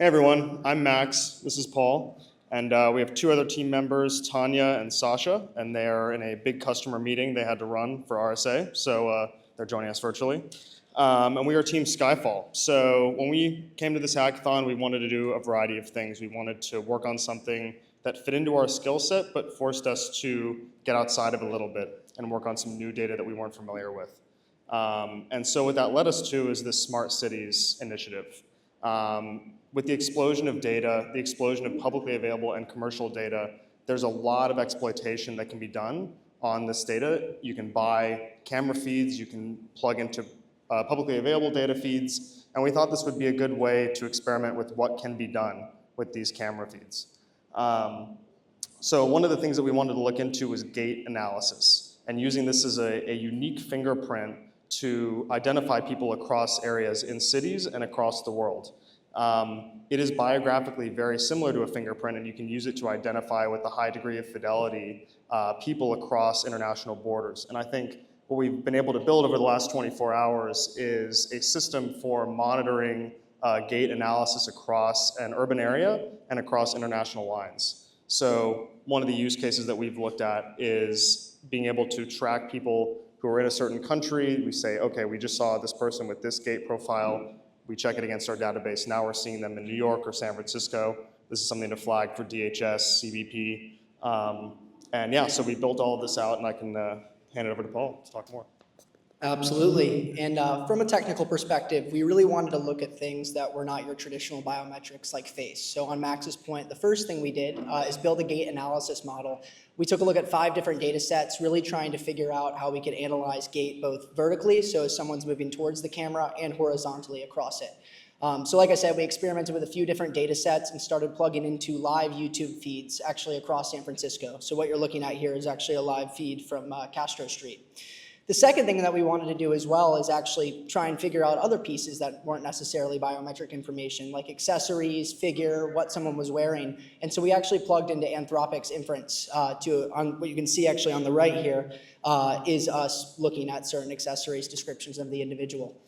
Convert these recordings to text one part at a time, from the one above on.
Hey everyone, I'm Max, this is Paul, and we have two other team members, Tanya and Sasha, and they are in a big customer meeting they had to run for RSA, so they're joining us virtually. And we are Team Skyfall. So when we came to this hackathon, we wanted to do a variety of things. We wanted to work on something that fit into our skill set, but forced us to get outside of it a little bit and work on some new data that we weren't familiar with. And so what that led us to is this Smart Cities initiative. With the explosion of data, the explosion of publicly available and commercial data, there's a lot of exploitation that can be done on this data. You can buy camera feeds, you can plug into publicly available data feeds, and we thought this would be a good way to experiment with what can be done with these camera feeds. So one of the things that we wanted to look into was gait analysis, and using this as a unique fingerprint to identify people across areas in cities and across the world. It is biographically very similar to a fingerprint, and you can use it to identify with a high degree of fidelity people across international borders. And I think what we've been able to build over the last 24 hours is a system for monitoring gait analysis across an urban area and across international lines. So one of the use cases that we've looked at is being able to track people who are in a certain country. We say, okay, we just saw this person with this gait profile. We check it against our database. Now we're seeing them in New York or San Francisco. This is something to flag for DHS, CBP. And yeah, so we built all of this out, and I can hand it over to Paul to talk more. Absolutely. And from a technical perspective, we really wanted to look at things that were not your traditional biometrics like face. So on Max's point, the first thing we did is build a gait analysis model. We took a look at 5 different data sets, really trying to figure out how we could analyze gait both vertically, so as someone's moving towards the camera, and horizontally across it. So like I said, we experimented with a few different data sets and started plugging into live YouTube feeds actually across San Francisco. So what you're looking at here is actually a live feed from Castro Street. The second thing that we wanted to do as well is actually try and figure out other pieces that weren't necessarily biometric information, like accessories, figure, what someone was wearing. And so we actually plugged into Anthropic's inference on what you can see actually on the right here is us looking at certain accessories, descriptions of the individual.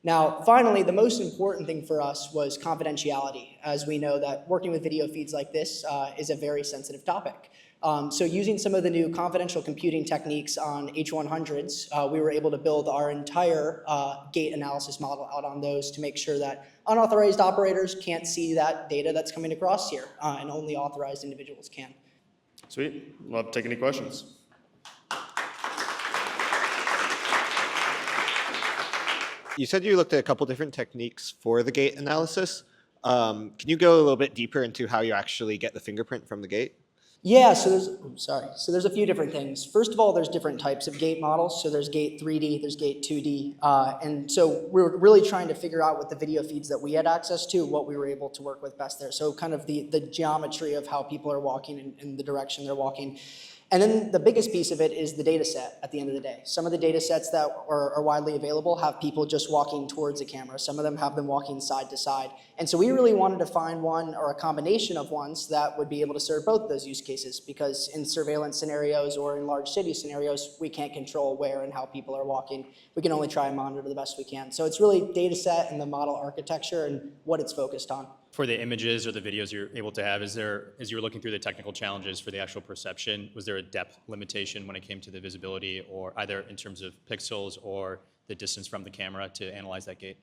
Now, finally, the most important thing for us was confidentiality, as we know that working with video feeds like this is a very sensitive topic. So using some of the new confidential computing techniques on H100s, we were able to build our entire gait analysis model out on those to make sure that unauthorized operators can't see that data that's coming across here, and only authorized individuals can. Sweet. Love to take any questions. You said you looked at a couple different techniques for the gait analysis. Can you go a little bit deeper into how you actually get the fingerprint from the gait? Yeah, so there's a few different things. First of all, there's different types of gait models. So there's gait 3D, there's gait 2D. And so we're really trying to figure out with the video feeds that we had access to, what we were able to work with best there. So kind of the geometry of how people are walking in the direction they're walking. And then the biggest piece of it is the data set at the end of the day. Some of the data sets that are widely available have people just walking towards a camera. Some of them have them walking side to side. And so we really wanted to find one or a combination of ones that would be able to serve both those use cases, because in surveillance scenarios or in large city scenarios, we can't control where and how people are walking. We can only try and monitor the best we can. So it's really data set and the model architecture and what it's focused on. For the images or the videos you're able to have, as you were looking through the technical challenges for the actual perception, was there a depth limitation when it came to the visibility, or either in terms of pixels or the distance from the camera to analyze that gait?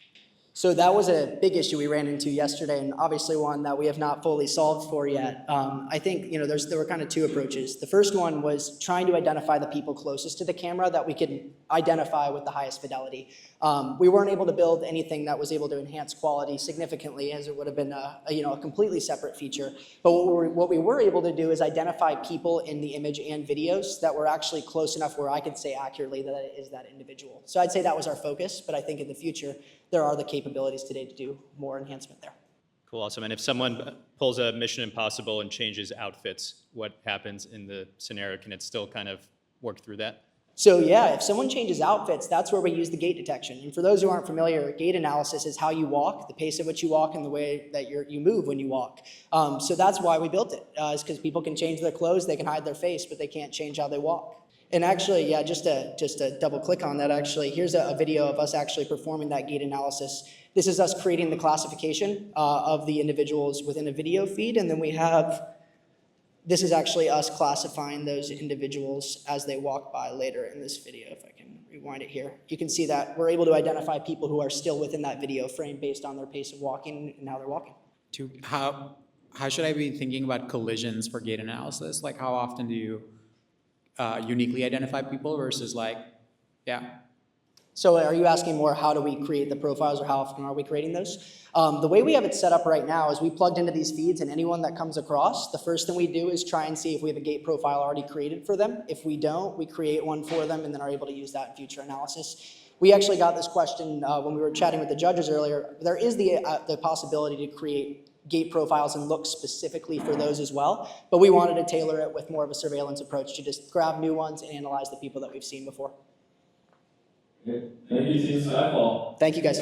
So that was a big issue we ran into yesterday, and obviously one that we have not fully solved for yet. I think there were kind of 2 approaches. The first one was trying to identify the people closest to the camera that we could identify with the highest fidelity. We weren't able to build anything that was able to enhance quality significantly, as it would have been a completely separate feature. But what we were able to do is identify people in the image and videos that were actually close enough where I could say accurately that it is that individual. So I'd say that was our focus, but I think in the future there are the capabilities today to do more enhancement there. Cool, awesome. And if someone pulls a Mission Impossible and changes outfits, what happens in the scenario? Can it still kind of work through that? So yeah, if someone changes outfits, that's where we use the gait detection. And for those who aren't familiar, gait analysis is how you walk, the pace at which you walk, and the way that you move when you walk. So that's why we built it, is because people can change their clothes, they can hide their face, but they can't change how they walk. And actually, yeah, just to double click on that, actually, here's a video of us actually performing that gait analysis. This is us creating the classification of the individuals within a video feed, and then we have, this is actually us classifying those individuals as they walk by later in this video. If I can rewind it here, you can see that we're able to identify people who are still within that video frame based on their pace of walking and how they're walking. How should I be thinking about collisions for gait analysis? Like how often do you uniquely identify people versus like, yeah. So are you asking more how do we create the profiles or how often are we creating those? The way we have it set up right now is we plugged into these feeds, and anyone that comes across, the first thing we do is try and see if we have a gait profile already created for them. If we don't, we create one for them and then are able to use that in future analysis. We actually got this question when we were chatting with the judges earlier. There is the possibility to create gait profiles and look specifically for those as well, but we wanted to tailor it with more of a surveillance approach to just grab new ones and analyze the people that we've seen before. Thank you, Team Skyfall. Thank you, guys.